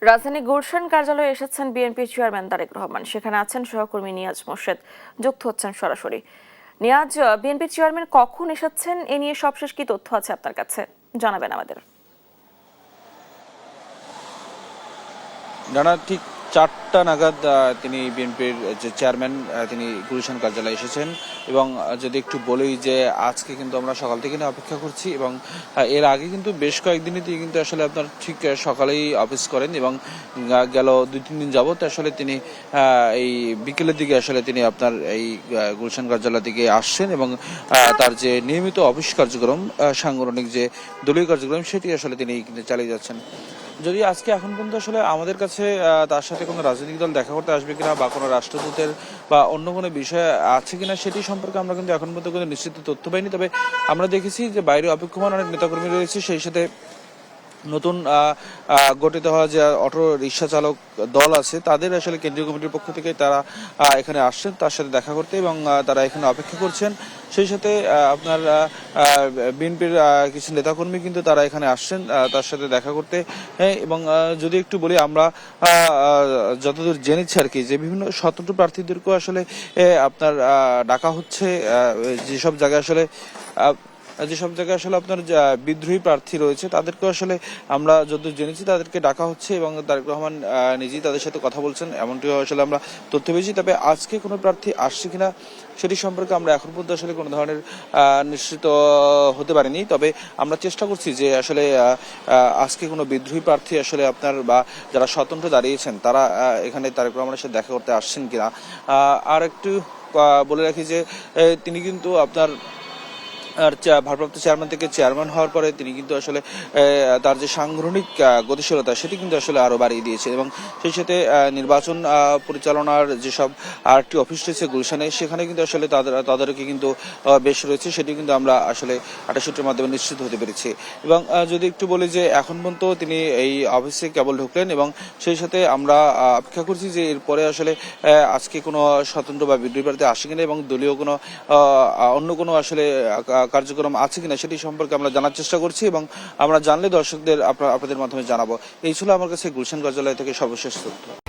রাজধানী গুলশান কার্যালয়ে এসেছেন বিএনপি চেয়ারম্যান তারেক রহমান। সেখানে আছেন সহকর্মী নিয়াজ মোর্শেদ, যুক্ত হচ্ছেন সরাসরি। নিয়াজ, বিএনপি চেয়ারম্যান কখন এসেছেন, এ নিয়ে সবশেষ কি তথ্য আছে আপনার কাছে, জানাবেন আমাদের। রানা ঠিক 4টা নাগাদ তিনি বিএনপির যে চেয়ারম্যান তিনি গুলশান কার্যালয়ে এসেছেন। এবং যদি একটু বলি যে আজকে কিন্তু আমরা সকাল থেকে অপেক্ষা করছি এবং এর আগে কিন্তু বেশ কয়েকদিনই তিনি কিন্তু আসলে আপনার ঠিক সকালেই অফিস করেন এবং গেল 2-3 দিন যাবত আসলে তিনি এই বিকেলের দিকে আসলে তিনি আপনার এই গুলশান কার্যালয় থেকে আসছেন এবং তার যে নিয়মিত অফিস কার্যক্রম, সাংগঠনিক যে দলীয় কার্যক্রম, সেটি আসলে তিনি কিন্তু চালিয়ে যাচ্ছেন। যদি আজকে এখন পর্যন্ত আসলে আমাদের কাছে তার সাথে কোনো রাজনৈতিক দল দেখা করতে আসবে কিনা বা কোনো রাষ্ট্রদূতের বা অন্য কোনো বিষয় আছে কিনা সেটি সম্পর্কে আমরা কিন্তু এখন পর্যন্ত কোনো নিশ্চিত তথ্য পাইনি। তবে আমরা দেখেছি যে বাইরে অপেক্ষমান অনেক নেতাকর্মী রয়েছে, সেই সাথে নতুন গঠিত হওয়া যে অটো রিক্সা চালক দল আছে তাদের আসলে কেন্দ্রীয় কমিটির পক্ষ থেকে তারা এখানে আসছেন তার সাথে দেখা করতে এবং তারা এখানে অপেক্ষা করছেন। সেই সাথে আপনার বিএনপির কিছু নেতাকর্মী কিন্তু তারা এখানে আসছেন তার সাথে দেখা করতে। এবং যদি একটু বলি, আমরা যতদূর জেনেছি আর কি, যে বিভিন্ন স্বতন্ত্র প্রার্থীদেরকেও আসলে আপনার ডাকা হচ্ছে। যেসব জায়গায় আসলে আপনার বিদ্রোহী প্রার্থী রয়েছে তাদেরকে আসলে আমরা যতদূর জেনেছি তাদেরকে ডাকা হচ্ছে এবং তারেক রহমান নিজেই তাদের সাথে কথা বলছেন, এমনটিও আসলে আমরা তথ্য পেয়েছি। তবে আজকে কোনো প্রার্থী আসছে কিনা সেটি সম্পর্কে আমরা এখন পর্যন্ত আসলে কোনো ধরনের নিশ্চিত হতে পারিনি। তবে আমরা চেষ্টা করছি যে আসলে আজকে কোনো বিদ্রোহী প্রার্থী আসলে আপনার বা যারা স্বতন্ত্র দাঁড়িয়েছেন তারা এখানে তারেক রহমানের সাথে দেখা করতে আসছেন কিনা। আর একটু বলে রাখি যে তিনি কিন্তু আপনার আর ভারপ্রাপ্ত চেয়ারম্যান থেকে চেয়ারম্যান হওয়ার পরে তিনি কিন্তু আসলে তার যে সাংগঠনিক গতিশীলতা সেটি কিন্তু আসলে আরো বাড়িয়ে দিয়েছে এবং সেই সাথে নির্বাচন পরিচালনার যেসব আরেকটি অফিস রয়েছে গুলশানে, সেখানে কিন্তু আসলে তাদেরকে কিন্তু বেশ রয়েছে, সেটি কিন্তু আমরা আসলে আটাশিটির মাধ্যমে নিশ্চিত হতে পেরেছি। এবং যদি একটু বলি যে এখন পর্যন্ত তিনি এই অফিসে কেবল ঢুকলেন এবং সেই সাথে আমরা অপেক্ষা করছি যে এরপরে আসলে আজকে কোনো স্বতন্ত্র বা বিদ্রোহী প্রার্থী আসে কিনা এবং দলীয় কোনো অন্য কোনো আসলে কার্যক্রম আছে কিনা সেটি সম্পর্কে আমরা জানার চেষ্টা করছি এবং আমরা জানলে দর্শকদের আপনাদের মাধ্যমে জানাবো। এই ছিল আমার কাছে গুলশান কার্যালয় থেকে সর্বশেষ তথ্য।